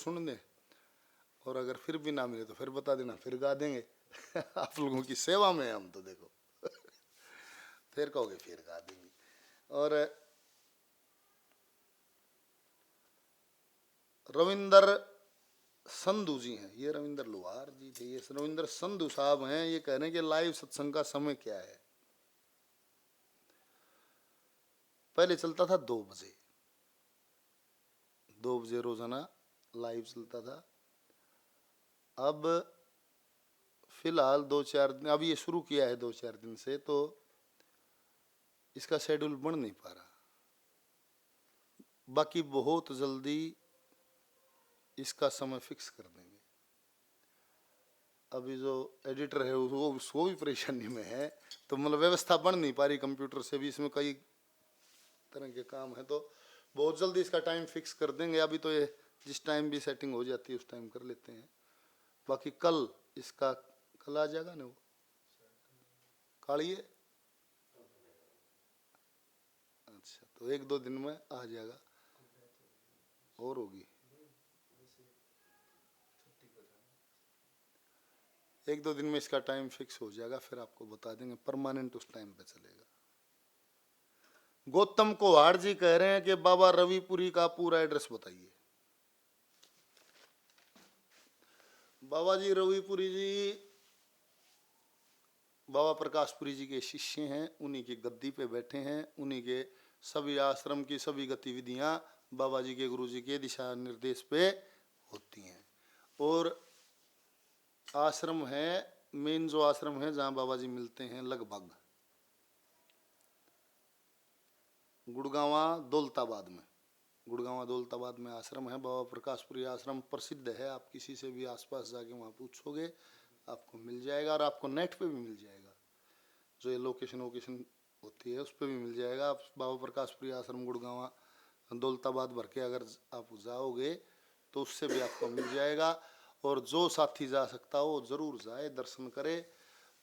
सुन दे, और अगर फिर भी ना मिले तो फिर बता देना, फिर गा देंगे। आप लोगों की सेवा में हम तो देखो। फिर कहोगे फिर गा देंगे। और रविंदर संधू जी हैं, ये रविंदर लोहार जी थे, ये रविंदर संधू साहब हैं। ये कह रहे हैं कि लाइव सत्संग का समय क्या है। पहले चलता था 2 बजे, 2 बजे रोजाना लाइव चलता था। अब फिलहाल 2-4 दिन, अब ये शुरू किया है 2-4 दिन से, तो इसका शेड्यूल बन नहीं पा रहा। बाकी बहुत जल्दी इसका समय फिक्स कर देंगे। अभी जो एडिटर है वो उसको भी परेशानी में है, तो मतलब व्यवस्था बन नहीं पा रही कंप्यूटर से भी। इसमें कई तरह के काम है, तो बहुत जल्दी इसका टाइम फिक्स कर देंगे। अभी तो ये जिस टाइम भी सेटिंग हो जाती है उस टाइम कर लेते हैं। बाकी कल इसका, कल आ जाएगा ना वो कालिए। अच्छा, तो 1-2 दिन में आ जाएगा और होगी। 1-2 दिन में इसका टाइम फिक्स हो जाएगा, फिर आपको बता देंगे। परमानेंट उस टाइम पे चलेगा। गौतम कोहाड़ जी कह रहे हैं कि बाबा रविपुरी का पूरा एड्रेस बताइए। बाबा जी रविपुरी जी बाबा प्रकाशपुरी जी के शिष्य हैं, उन्हीं की गद्दी पे बैठे हैं। उन्हीं के सभी आश्रम की सभी गतिविधियां बाबा जी के गुरु जी के दिशा निर्देश पे होती हैं। और आश्रम है, मेन जो आश्रम है जहाँ बाबा जी मिलते हैं, लगभग गुड़गांवा दौलताबाद में, गुड़गांव दौलताबाद में आश्रम है बाबा प्रकाशपुरी आश्रम। प्रसिद्ध है, आप किसी से भी आसपास जाके वहाँ पूछोगे आपको मिल जाएगा, और आपको नेट पे भी मिल जाएगा। जो ये लोकेशन वोकेशन होती है उस पर भी मिल जाएगा। आप बाबा प्रकाशपुरी आश्रम गुड़गांव दौलताबाद भर के अगर आप जाओगे तो उससे भी आपको मिल जाएगा। और जो साथी जा सकता हो वो जरूर जाए, दर्शन करे।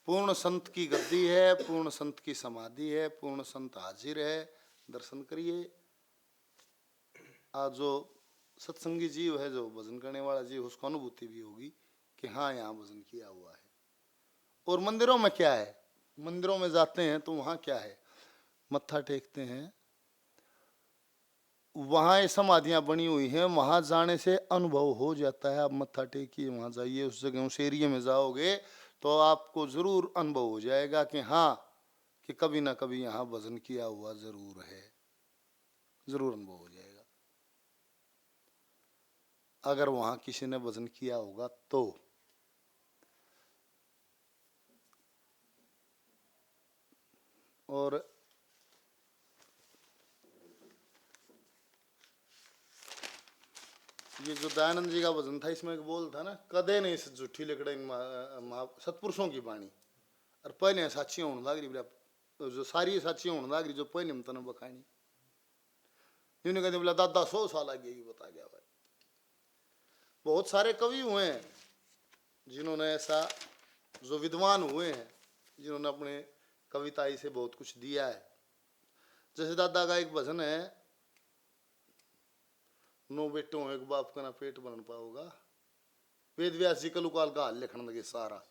पूर्ण संत की गद्दी है, पूर्ण संत की समाधि है, पूर्ण संत हाजिर है, दर्शन करिए। आज जो सत्संगी जीव है, जो भजन करने वाला जीव, उसको अनुभूति भी होगी कि हाँ यहाँ भजन किया हुआ है। और मंदिरों में क्या है, मंदिरों में जाते हैं तो वहाँ क्या है, मत्था टेकते हैं, वहाँ ये समाधियाँ बनी हुई हैं, वहाँ जाने से अनुभव हो जाता है। आप मत्था टेकिए, वहाँ जाइए, उस जगह उस एरिया में जाओगे तो आपको जरूर अनुभव हो जाएगा कि हाँ, कि कभी ना कभी यहाँ भजन किया हुआ जरूर है, जरूर अनुभव हो जाएगा। अगर वहाँ किसी ने भजन किया होगा तो। और ये जो दयानंद जी का भजन था, इसमें एक बोल था ना, कदे नहीं इस झूठी लकड़े सत्पुरुषों की वाणी। और पहले साक्षी होने लग रही, जो सारी साक्षी होने लग रही, जो पहले में तने बखानी। जिन्हें कहते बोला दादा 100 साल आगे ही बता गया भाई। बहुत सारे कवि हुए हैं जिन्होंने ऐसा, जो विद्वान हुए हैं, जिन्होंने अपने कविताई से बहुत कुछ दिया है। जैसे दादा का एक भजन है, 9 बेटों एक बाप का ना पेट बन पाओगा, वेद व्यास जी कलुकाल का हाल लिखने लगे सारा।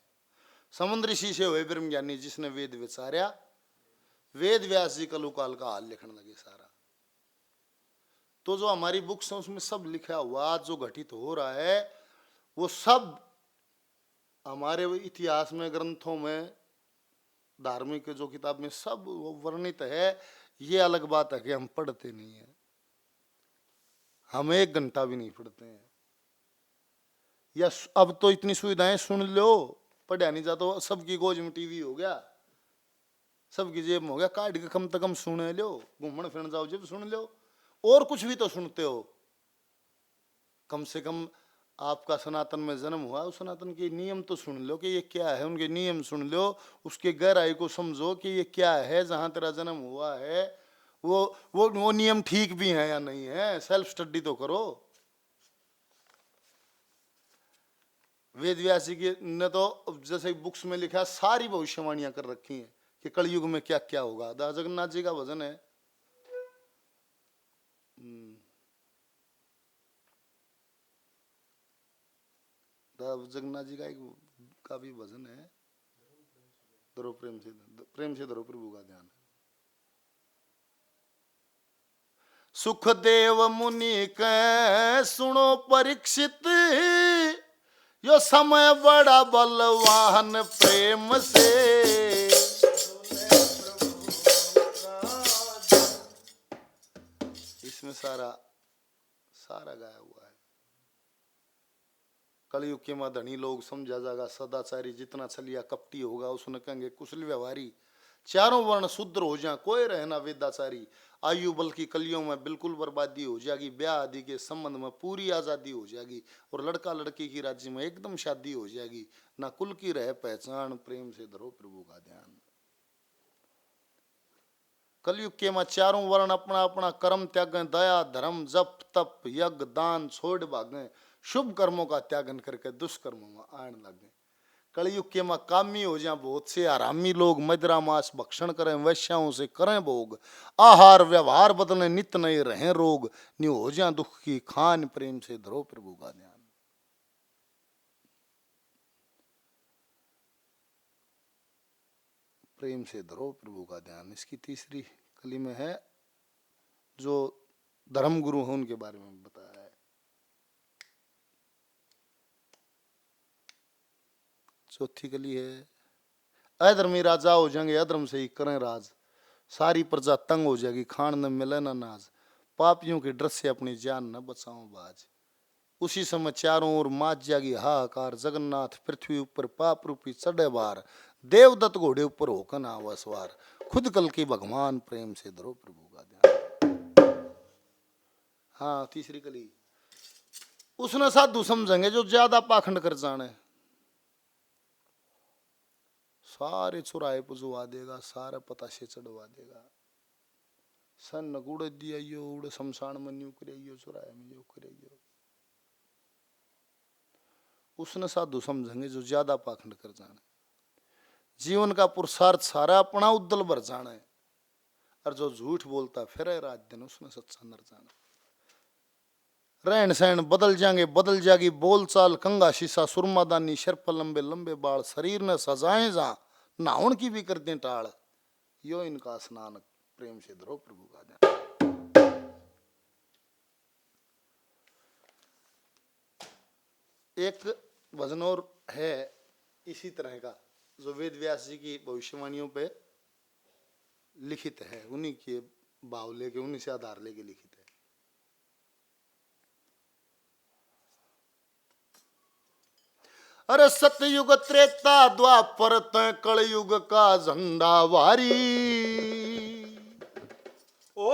समुद्र ऋषि से हुए ब्रह्म ज्ञानी, जिसने वेद विचार्या, वेद व्यास जी कलुकाल का हाल लिखने लगे सारा। तो जो हमारी बुक्स हैं उसमें सब लिखा हुआ, आज जो घटित हो रहा है वो सब हमारे इतिहास में, ग्रंथों में, धार्मिक जो किताब में सब वर्णित है। ये अलग बात है कि हम पढ़ते नहीं है, हम 1 घंटा भी नहीं पढ़ते हैं। या अब तो इतनी सुविधाएं, सुन लो, पढ़ा नहीं जाता, सबकी गोज में टीवी हो गया, सबकी जेब में हो गया, काट के कम से कम सुन लो, घूमने फिरने जाओ जब सुन लो, और कुछ भी तो सुनते हो। कम से कम आपका सनातन में जन्म हुआ, उस सनातन के नियम तो सुन लो कि ये क्या है, उनके नियम सुन लो, उसके गहराई को समझो कि ये क्या है। जहाँ तेरा जन्म हुआ है वो नियम ठीक भी है या नहीं है, सेल्फ स्टडी तो करो। वेद व्यास जी की ने तो जैसे बुक्स में लिखा है, सारी भविष्यवाणियां कर रखी हैं कि कलयुग में क्या क्या होगा। दास जगन्नाथ जी का भजन है, जगन्नाथ जी का एक का भी भजन है, धरो प्रेम से धरो प्रभु का ध्यान। सुखदेव मुनि के सुनो परीक्षित, यो समय बड़ा बलवान प्रेम से। इसमें सारा गाया हुआ है। कलयुग के मां धनी लोग समझा जाएगा, सदाचारी जितना छलिया कपटी होगा उसने कहेंगे कुशल व्यवहारी। चारों वर्ण शुद्र हो जाए, कोई रहना वेदाचारी। आयु बल की कलियों में बिल्कुल बर्बादी हो जाएगी, ब्याह आदि के संबंध में पूरी आजादी हो जाएगी, और लड़का लड़की की राज्य में एकदम शादी हो जाएगी। ना कुल की रहे पहचान, प्रेम से धरो प्रभु का ध्यान। कलयुग के में चारों वर्ण अपना अपना कर्म त्यागें, दया धर्म जप तप यज्ञ दान छोड़ भागें, शुभ कर्मों का त्यागन करके दुष्कर्मों में आने लगे। कलयुग के में कामी हो जाए बहुत से आरामी लोग, मदिरा मांस भक्षण करें, वैश्याओं से करें भोग, आहार व्यवहार बदलें, नित नए रहें रोग, न्यू हो जाए दुख की खान, प्रेम से धरो प्रभु का ध्यान। प्रेम से धरो प्रभु का ध्यान। इसकी तीसरी कली में है जो धर्म गुरु हैं उनके बारे में बताया है। चौथी कली है, अधर्मी राजा हो जाएंगे, अधर्म से ही करें राज, सारी प्रजा तंग हो जाएगी, खान न मिले न नाज, पापियों के डर से अपनी जान न बचाओ बाज। उसी समय चारों ओर माच जागी हाहाकार, जगन्नाथ पृथ्वी ऊपर पाप रूपी चढ़े बार, देवदत्त घोड़े ऊपर होकर आवा सवार, खुद कल की भगवान, प्रेम से धरो प्रभु का ध्यान। हाँ, तीसरी कली, उसने साधु समझेंगे जो ज्यादा पाखंड कर जाने, सारे चुराए पुजवा देगा, सारा पता से चढ़वा देगा। सन गुड़ दिया उड़ शमशान में न्यू करियो, चुराए में यो करियो। उसने साधु समझेंगे जो ज्यादा पाखंड कर जाने, जीवन का पुरुषार्थ सारा अपना उद्दल भर जाने, और जो झूठ बोलता फिर रात दिन उसने सच्चा नर जाना। रहन सहन बदल जाएंगे, बदल जाएगी बोलचाल, कंगा शीशा सुरमादानी, शर्प लंबे लंबे बाल, शरीर ने सजाए जा, नाउन की भी कर दें टाल, यो इनका स्नान, प्रेम से धरो प्रभु का ध्यान। एक भजन और है इसी तरह का, जो वेद व्यास जी की भविष्यवाणियों पे लिखित है, उन्हीं के भाव लेके, उन्हीं से आधार लेके लिखित है। अरे सतयुग त्रेता द्वापर तय कलयुग का झंडा भारी, ओ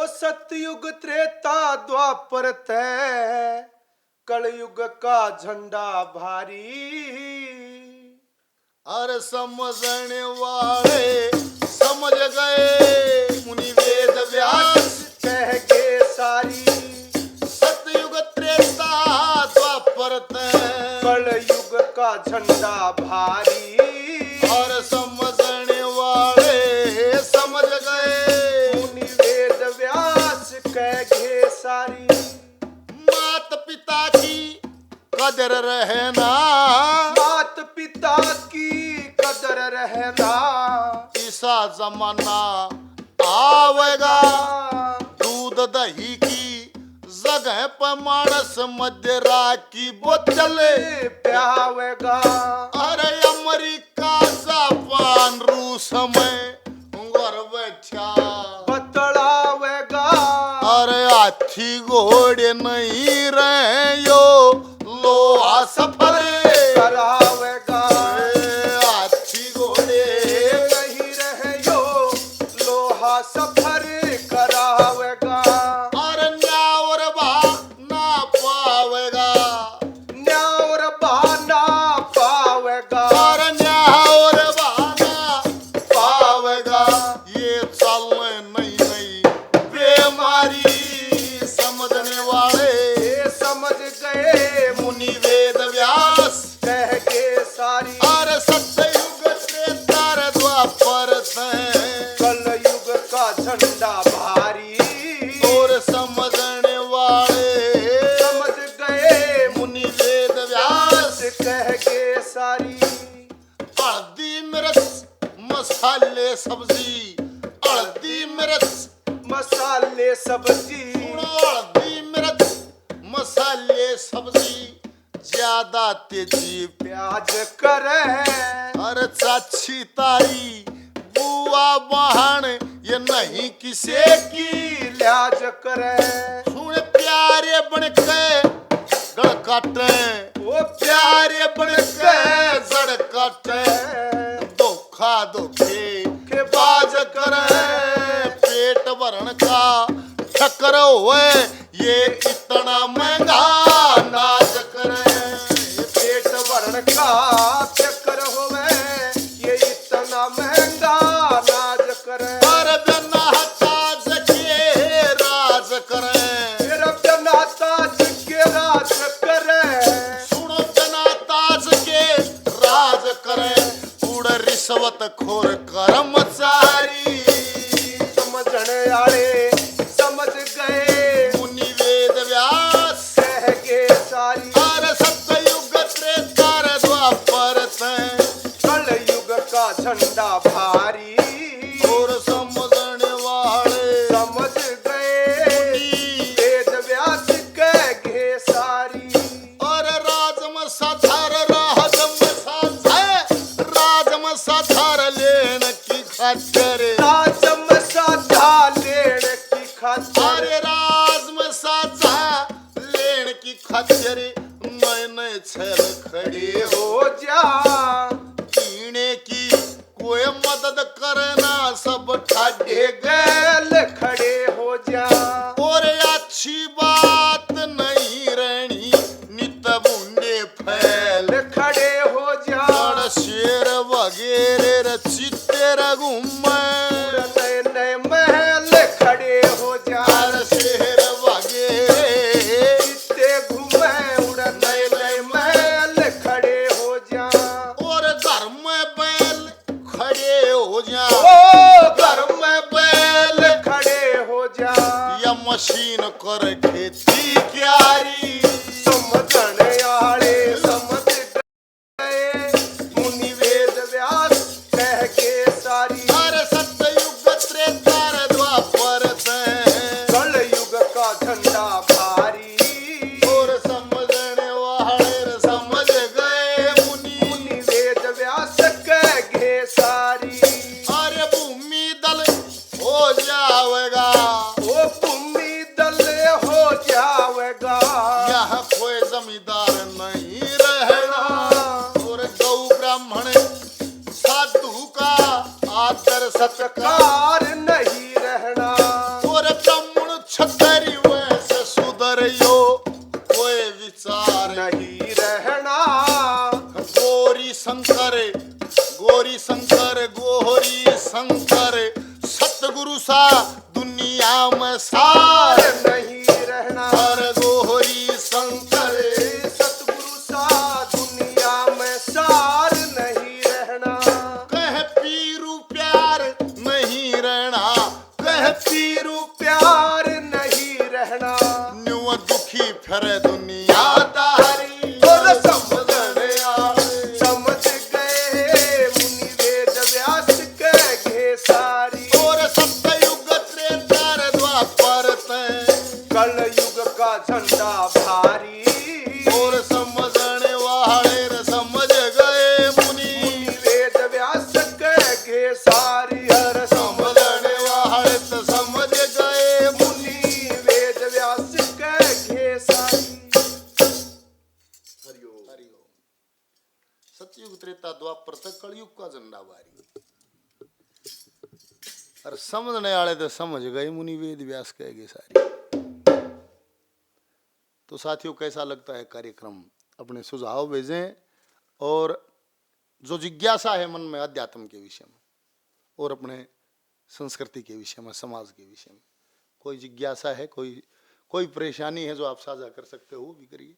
सतयुग त्रेता द्वापर तय कलयुग का झंडा भारी। अरे समझने वाले समझ गए, मुनि वेद व्यास कह के सारी, सतयुग त्रेता द्वापर तय कलयुग का झंडा भारी। और समझने वाले समझ गए, मुनि वेद व्यास कह के सारी, मात पिता की कदर रहना, मात पिता की कदर रहना, ऐसा जमाना आवेगा, दूध दही की जगह पर मानस मदिरा की बोतल प्यावेगा। अरे अमेरिका जापान रूस में घर बैठा बतलावेगा। अरे हाथी घोड़े नहीं रहे यो लोहा सफर करावेगा। हाथी घोड़े नहीं रहे यो लोहा सफर करावेगा। और न्यावर बा ना पावेगा, न्यावर बहाना पावेगा। और न्यावर बा ना पावेगा, ये चलने नहीं नहीं बीमारी, समझने वाले ये समझ गए, मुनि वेद व्यास कह के सारी, और सतयुग त्रेता द्वापर तय कलयुग का झंडा भारी। और समझने वाले समझ गए मुनि वेद व्यास कह के सारी। हल्दी मिर्च मसाले सब्जी हल्दी मिर्च मसाले सब्जी सुनो हल्दी मिर्च मसाले सब्जी ज्यादा तेजी प्याज करे अरे चाची तारी बुआ बहन ये नहीं किसे की लिहाज करे। सुन प्यारे बन के गड़ काटे वो प्यारे बन के जड़ काटे धोखा धोखे के बाज करे पेट भरण का ठक्कर होए ये इतना महंगा नाच करे पेट भरण का चक्कर होवे ये इतना महंगा नाज करे। पर बिना काज के राज करे मेरा जनाता के राज करे। सुनो बिना ताज के राज करे उड़ रिश्वत खोर कर्मचारी समझने आले समझ गए मुनि वेद व्यास कह के सारी। अरे सतयुग त्रेतार द्वापर से कल युग का झंडा भारी और समझने वाले समझ गए वेद व्यास कह के सारी। और राजम साधार राजम साधार लेन की खातिर राजम साधा लेन की खातिर। अरे राजम साधा लेन की खातिर मैंने छल खड़ी हो हो जा पीने की कोई मदद करना सब ठाडे गैल खड़े हो जा। और अच्छी बात नहीं रहनी नित बुंडे फैल खड़े हो जा और शेर वगैरह चित्ते रघुमा नए नए महल खड़े हो जा। और शेर वगैरह इतने घूमे उड़ नए नए महल खड़े हो जा। और घर में बैल खड़े हो जा ओ घर में बैल खड़े हो जा। या मशीन कर खेती क्यारी समझने आले समझ गए मुनि वेद व्यास कह के सारी। अरे सतयुग त्रेतार द्वापर से कल युग का झंडा भारी और समझने वाले समझ गए मुनि मुनि वेद व्यास कह के सारी। अरे भूमि दल हो जाएगा ओ भूमि दल हो जाएगा। यहाँ कोई जमींदार नहीं रहना और गौ ब्राह्मण साधु का आदर सत्कार कार नहीं रहना और ब्राह्मण छतरी वैसे सुधरियो कोई विचार नहीं रहना। गोरी शंकर गोरी शंकर गोरी शंकर सतगुरु सा दुनिया में सार नहीं रहना। हर गोरी शंकर सतगुरु सा दुनिया में सार नहीं रहना। कह पीरू प्यार नहीं रहना कह पीरू प्यार नहीं रहना। न्यू दुखी फिर दुनिया दारी और समझने आले समझ गए मुनि वेद व्यास कह के सारी। और सतयुग त्रेतार द्वापर से कल युग का झंडा भारी और समझने वाले समझ गए मुनि मुनि वेद व्यास कह के सारी। हर समझने वाले तो समझ गए मुनि वेद व्यास कह के सारी। हरिओम सतयुग त्रेता द्वापर तक कलयुग का झंडा भारी और समझने वाले तो समझ गए मुनि वेद व्यास कहेगे सारी। तो साथियों कैसा लगता है कार्यक्रम अपने सुझाव भेजें और जो जिज्ञासा है मन में अध्यात्म के विषय में और अपने संस्कृति के विषय में समाज के विषय में कोई जिज्ञासा है कोई परेशानी है जो आप साझा कर सकते हो वो भी करिए।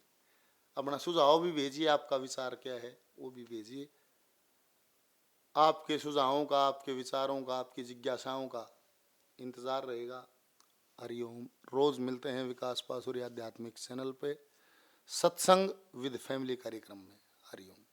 अपना सुझाव भी भेजिए आपका विचार क्या है वो भी भेजिए। आपके सुझावों का आपके विचारों का आपकी जिज्ञासाओं का इंतजार रहेगा। हरिओम। रोज मिलते हैं विकास पासुरी आध्यात्मिक चैनल पे सत्संग विद फैमिली कार्यक्रम में। हरिओम।